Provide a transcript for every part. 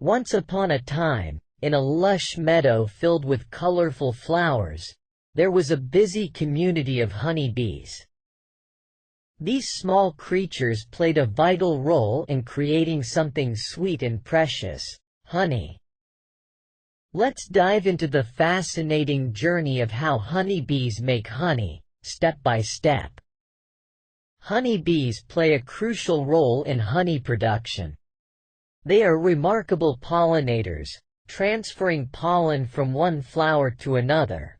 Once upon a time, in a lush meadow filled with colorful flowers, there was a busy community of honeybees. These small creatures played a vital role in creating something sweet and precious, honey. Let's dive into the fascinating journey of how honeybees make honey, step by step. Honeybees play a crucial role in honey production. They are remarkable pollinators, transferring pollen from one flower to another,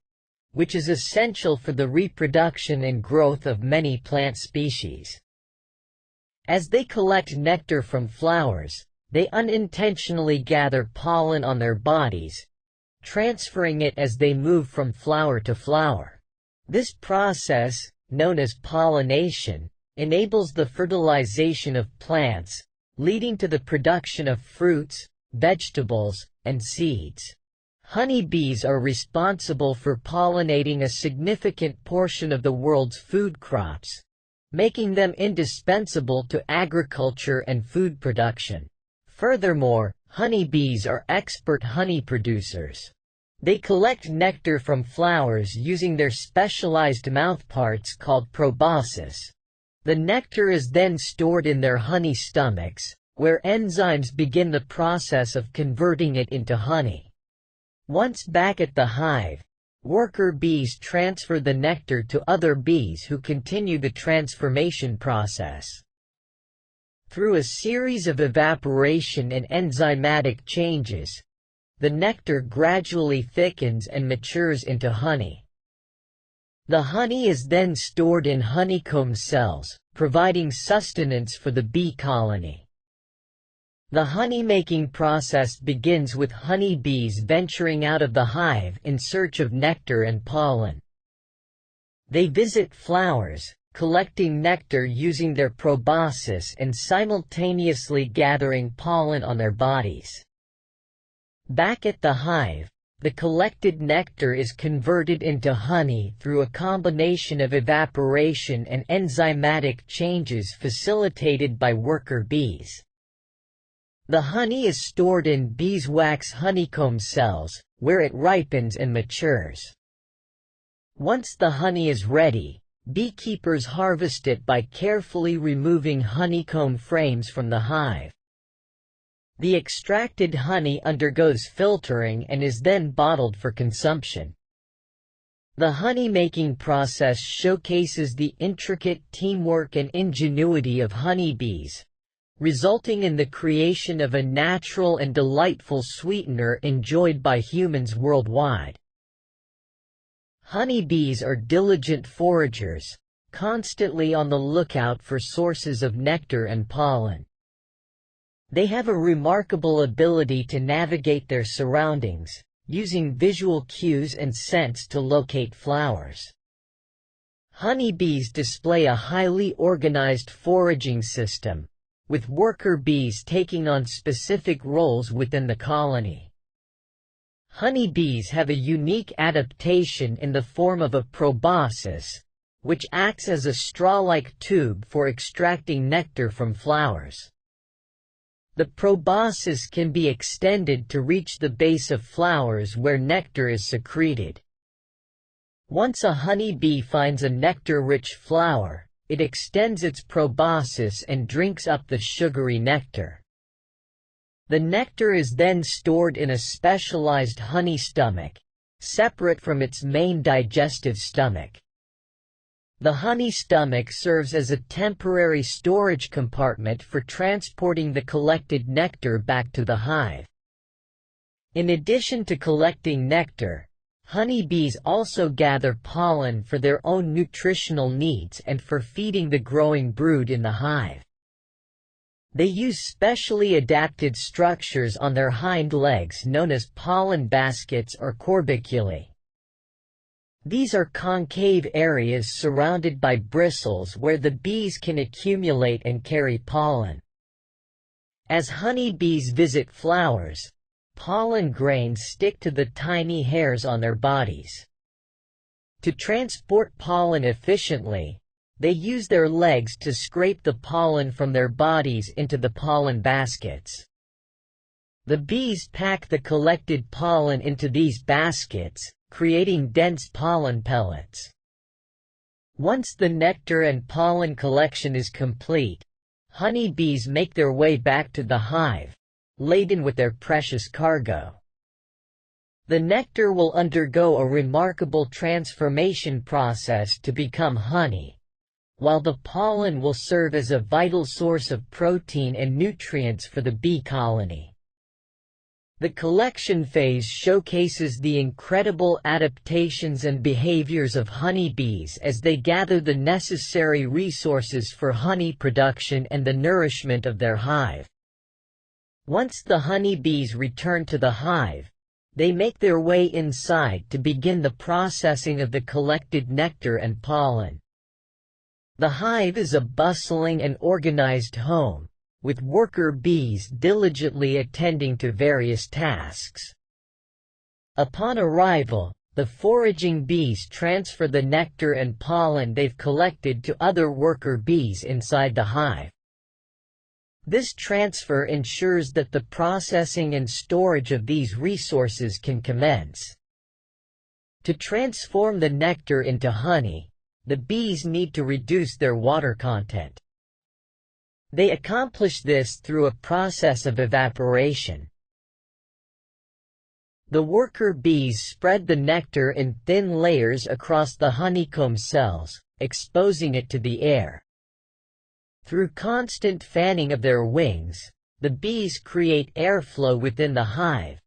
which is essential for the reproduction and growth of many plant species. As they collect nectar from flowers, they unintentionally gather pollen on their bodies, transferring it as they move from flower to flower. This process, known as pollination, enables the fertilization of plants, leading to the production of fruits, vegetables, and seeds. Honeybees are responsible for pollinating a significant portion of the world's food crops, making them indispensable to agriculture and food production. Furthermore, honeybees are expert honey producers. They collect nectar from flowers using their specialized mouthparts called proboscis. The nectar is then stored in their honey stomachs, where enzymes begin the process of converting it into honey. Once back at the hive, worker bees transfer the nectar to other bees who continue the transformation process. Through a series of evaporation and enzymatic changes, the nectar gradually thickens and matures into honey. The honey is then stored in honeycomb cells, providing sustenance for the bee colony. The honey-making process begins with honeybees venturing out of the hive in search of nectar and pollen. They visit flowers, collecting nectar using their proboscis and simultaneously gathering pollen on their bodies. Back at the hive, the collected nectar is converted into honey through a combination of evaporation and enzymatic changes facilitated by worker bees. The honey is stored in beeswax honeycomb cells, where it ripens and matures. Once the honey is ready, beekeepers harvest it by carefully removing honeycomb frames from the hive. The extracted honey undergoes filtering and is then bottled for consumption. The honey-making process showcases the intricate teamwork and ingenuity of honeybees, resulting in the creation of a natural and delightful sweetener enjoyed by humans worldwide. Honeybees are diligent foragers, constantly on the lookout for sources of nectar and pollen. They have a remarkable ability to navigate their surroundings, using visual cues and scents to locate flowers. Honeybees display a highly organized foraging system, with worker bees taking on specific roles within the colony. Honeybees have a unique adaptation in the form of a proboscis, which acts as a straw-like tube for extracting nectar from flowers. The proboscis can be extended to reach the base of flowers where nectar is secreted. Once a honeybee finds a nectar-rich flower, it extends its proboscis and drinks up the sugary nectar. The nectar is then stored in a specialized honey stomach, separate from its main digestive stomach. The honey stomach serves as a temporary storage compartment for transporting the collected nectar back to the hive. In addition to collecting nectar, honeybees also gather pollen for their own nutritional needs and for feeding the growing brood in the hive. They use specially adapted structures on their hind legs known as pollen baskets or corbiculae. These are concave areas surrounded by bristles where the bees can accumulate and carry pollen. As honeybees visit flowers, pollen grains stick to the tiny hairs on their bodies. To transport pollen efficiently, they use their legs to scrape the pollen from their bodies into the pollen baskets. The bees pack the collected pollen into these baskets, creating dense pollen pellets. Once the nectar and pollen collection is complete, honeybees make their way back to the hive, laden with their precious cargo. The nectar will undergo a remarkable transformation process to become honey, while the pollen will serve as a vital source of protein and nutrients for the bee colony. The collection phase showcases the incredible adaptations and behaviors of honeybees as they gather the necessary resources for honey production and the nourishment of their hive. Once the honeybees return to the hive, they make their way inside to begin the processing of the collected nectar and pollen. The hive is a bustling and organized home, with worker bees diligently attending to various tasks. Upon arrival, the foraging bees transfer the nectar and pollen they've collected to other worker bees inside the hive. This transfer ensures that the processing and storage of these resources can commence. To transform the nectar into honey, the bees need to reduce their water content. They accomplish this through a process of evaporation. The worker bees spread the nectar in thin layers across the honeycomb cells, exposing it to the air. Through constant fanning of their wings, the bees create airflow within the hive,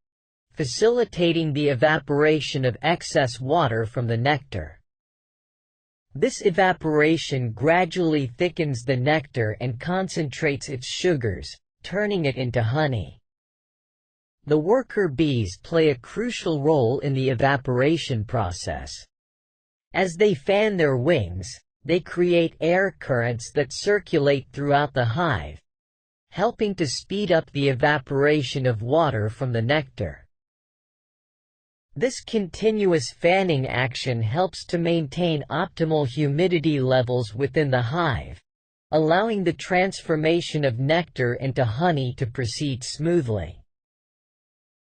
facilitating the evaporation of excess water from the nectar. This evaporation gradually thickens the nectar and concentrates its sugars, turning it into honey. The worker bees play a crucial role in the evaporation process. As they fan their wings, they create air currents that circulate throughout the hive, helping to speed up the evaporation of water from the nectar. This continuous fanning action helps to maintain optimal humidity levels within the hive, allowing the transformation of nectar into honey to proceed smoothly.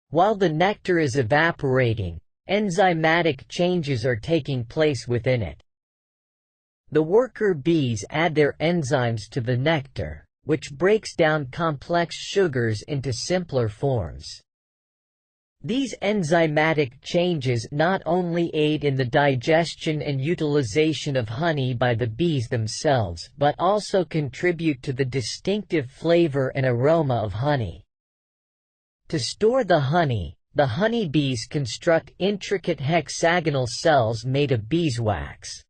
While the nectar is evaporating, enzymatic changes are taking place within it. The worker bees add their enzymes to the nectar, which breaks down complex sugars into simpler forms. These enzymatic changes not only aid in the digestion and utilization of honey by the bees themselves but also contribute to the distinctive flavor and aroma of honey. To store the honeybees construct intricate hexagonal cells made of beeswax.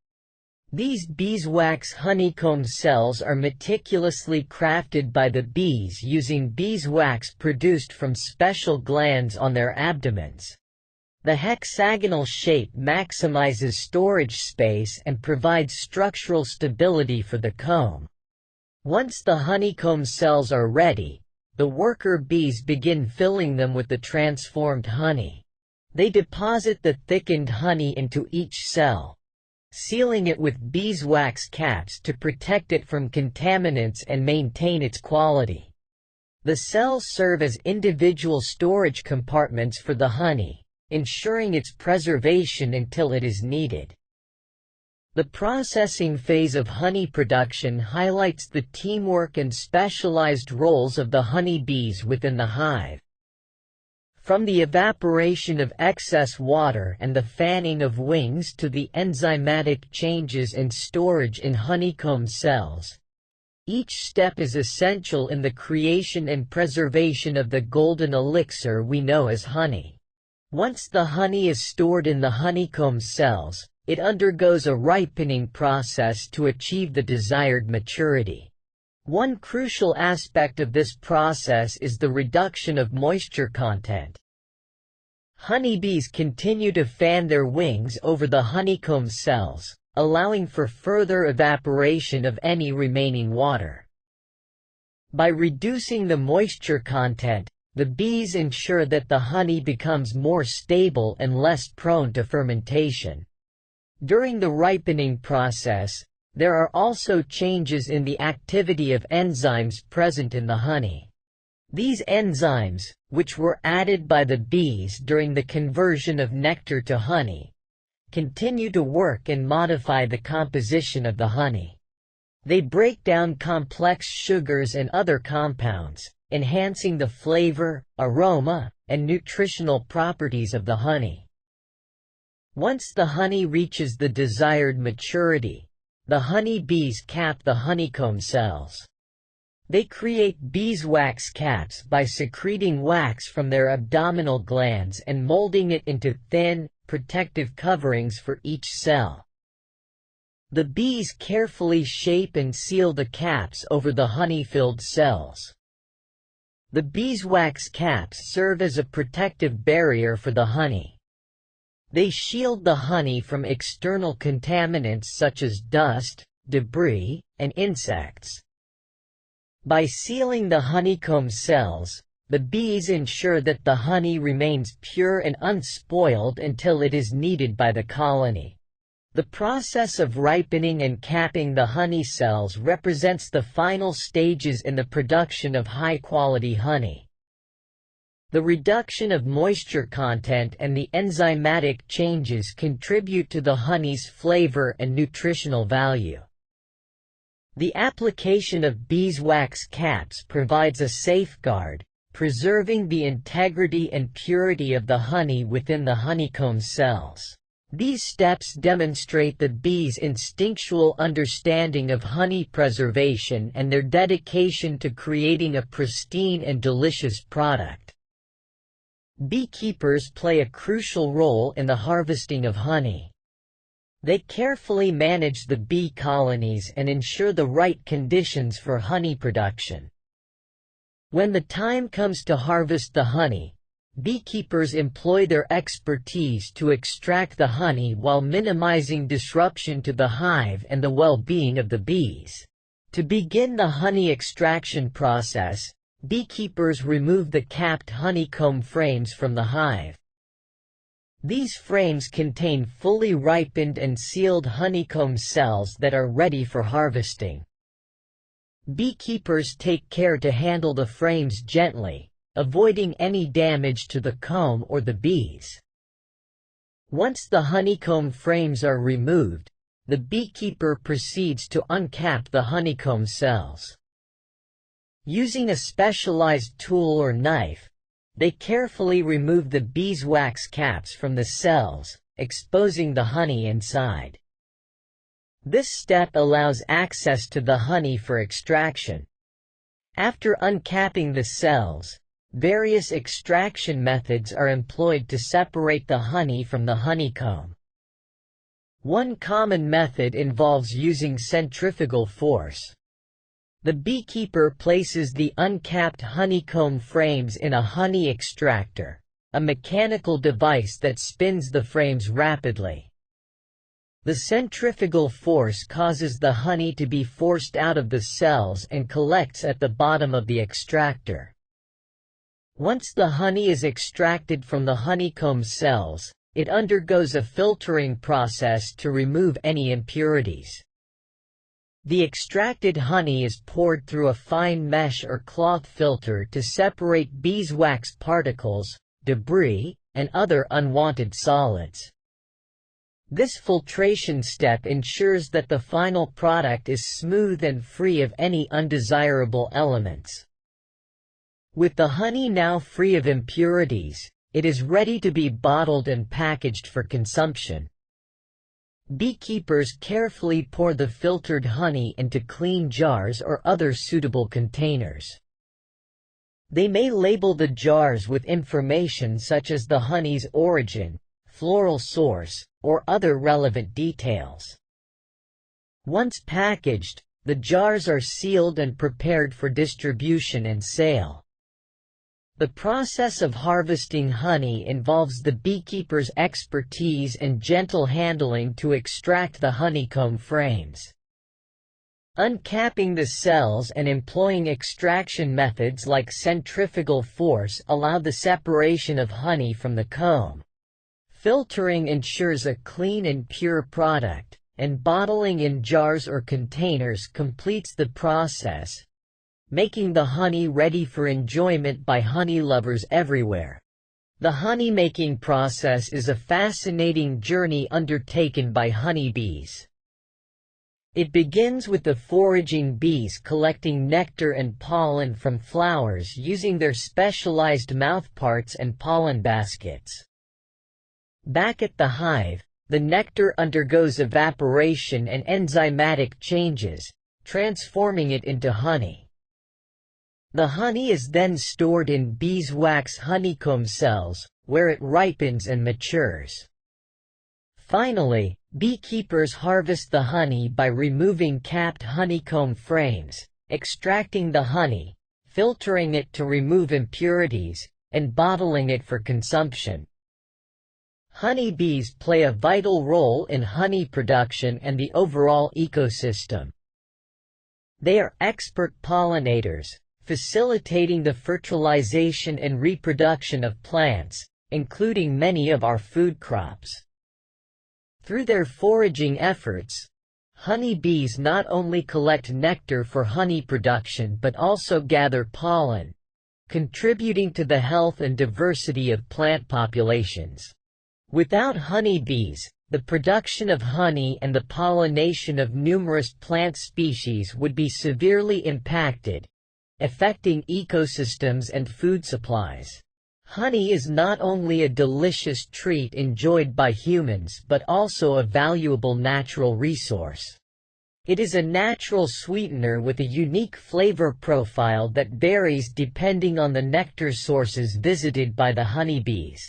These beeswax honeycomb cells are meticulously crafted by the bees using beeswax produced from special glands on their abdomens. The hexagonal shape maximizes storage space and provides structural stability for the comb. Once the honeycomb cells are ready, the worker bees begin filling them with the transformed honey. They deposit the thickened honey into each cell, sealing it with beeswax caps to protect it from contaminants and maintain its quality. The cells serve as individual storage compartments for the honey, ensuring its preservation until it is needed. The processing phase of honey production highlights the teamwork and specialized roles of the honeybees within the hive. From the evaporation of excess water and the fanning of wings to the enzymatic changes and storage in honeycomb cells, each step is essential in the creation and preservation of the golden elixir we know as honey. Once the honey is stored in the honeycomb cells, it undergoes a ripening process to achieve the desired maturity. One crucial aspect of this process is the reduction of moisture content. Honeybees continue to fan their wings over the honeycomb cells, allowing for further evaporation of any remaining water. By reducing the moisture content, the bees ensure that the honey becomes more stable and less prone to fermentation. During the ripening process, there are also changes in the activity of enzymes present in the honey. These enzymes, which were added by the bees during the conversion of nectar to honey, continue to work and modify the composition of the honey. They break down complex sugars and other compounds, enhancing the flavor, aroma, and nutritional properties of the honey. Once the honey reaches the desired maturity, the honey bees cap the honeycomb cells. They create beeswax caps by secreting wax from their abdominal glands and molding it into thin, protective coverings for each cell. The bees carefully shape and seal the caps over the honey-filled cells. The beeswax caps serve as a protective barrier for the honey. They shield the honey from external contaminants such as dust, debris, and insects. By sealing the honeycomb cells, the bees ensure that the honey remains pure and unspoiled until it is needed by the colony. The process of ripening and capping the honey cells represents the final stages in the production of high-quality honey. The reduction of moisture content and the enzymatic changes contribute to the honey's flavor and nutritional value. The application of beeswax caps provides a safeguard, preserving the integrity and purity of the honey within the honeycomb cells. These steps demonstrate the bees' instinctual understanding of honey preservation and their dedication to creating a pristine and delicious product. Beekeepers play a crucial role in the harvesting of honey. They carefully manage the bee colonies and ensure the right conditions for honey production. When the time comes to harvest the honey, beekeepers employ their expertise to extract the honey while minimizing disruption to the hive and the well-being of the bees. To begin the honey extraction process, beekeepers remove the capped honeycomb frames from the hive. These frames contain fully ripened and sealed honeycomb cells that are ready for harvesting. Beekeepers take care to handle the frames gently, avoiding any damage to the comb or the bees. Once the honeycomb frames are removed, the beekeeper proceeds to uncap the honeycomb cells. Using a specialized tool or knife, they carefully remove the beeswax caps from the cells, exposing the honey inside. This step allows access to the honey for extraction. After uncapping the cells, various extraction methods are employed to separate the honey from the honeycomb. One common method involves using centrifugal force. The beekeeper places the uncapped honeycomb frames in a honey extractor, a mechanical device that spins the frames rapidly. The centrifugal force causes the honey to be forced out of the cells and collects at the bottom of the extractor. Once the honey is extracted from the honeycomb cells, it undergoes a filtering process to remove any impurities. The extracted honey is poured through a fine mesh or cloth filter to separate beeswax particles, debris, and other unwanted solids. This filtration step ensures that the final product is smooth and free of any undesirable elements. With the honey now free of impurities, it is ready to be bottled and packaged for consumption. Beekeepers carefully pour the filtered honey into clean jars or other suitable containers. They may label the jars with information such as the honey's origin, floral source, or other relevant details. Once packaged, the jars are sealed and prepared for distribution and sale. The process of harvesting honey involves the beekeeper's expertise and gentle handling to extract the honeycomb frames. Uncapping the cells and employing extraction methods like centrifugal force allow the separation of honey from the comb. Filtering ensures a clean and pure product, and bottling in jars or containers completes the process. making the honey ready for enjoyment by honey lovers everywhere. The honey-making process is a fascinating journey undertaken by honeybees. It begins with the foraging bees collecting nectar and pollen from flowers using their specialized mouthparts and pollen baskets. Back at the hive, the nectar undergoes evaporation and enzymatic changes, transforming it into honey. The honey is then stored in beeswax honeycomb cells, where it ripens and matures. Finally, beekeepers harvest the honey by removing capped honeycomb frames, extracting the honey, filtering it to remove impurities, and bottling it for consumption. Honeybees play a vital role in honey production and the overall ecosystem. They are expert pollinators, facilitating the fertilization and reproduction of plants, including many of our food crops. Through their foraging efforts, honeybees not only collect nectar for honey production but also gather pollen, contributing to the health and diversity of plant populations. Without honeybees, the production of honey and the pollination of numerous plant species would be severely impacted, affecting ecosystems and food supplies. Honey is not only a delicious treat enjoyed by humans but also a valuable natural resource. It is a natural sweetener with a unique flavor profile that varies depending on the nectar sources visited by the honeybees.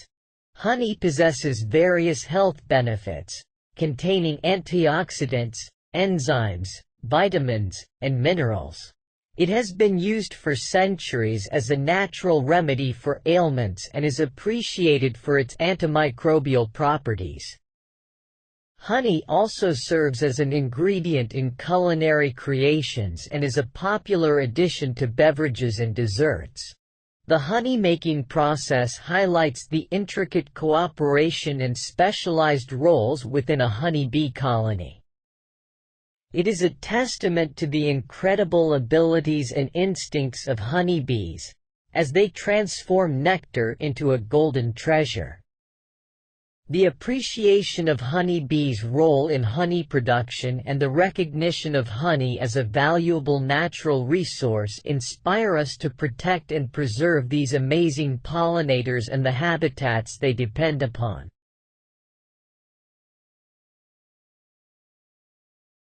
Honey possesses various health benefits, containing antioxidants, enzymes, vitamins, and minerals. It has been used for centuries as a natural remedy for ailments and is appreciated for its antimicrobial properties. Honey also serves as an ingredient in culinary creations and is a popular addition to beverages and desserts. The honey-making process highlights the intricate cooperation and specialized roles within a honeybee colony. It is a testament to the incredible abilities and instincts of honeybees, as they transform nectar into a golden treasure. The appreciation of honeybees' role in honey production and the recognition of honey as a valuable natural resource inspire us to protect and preserve these amazing pollinators and the habitats they depend upon.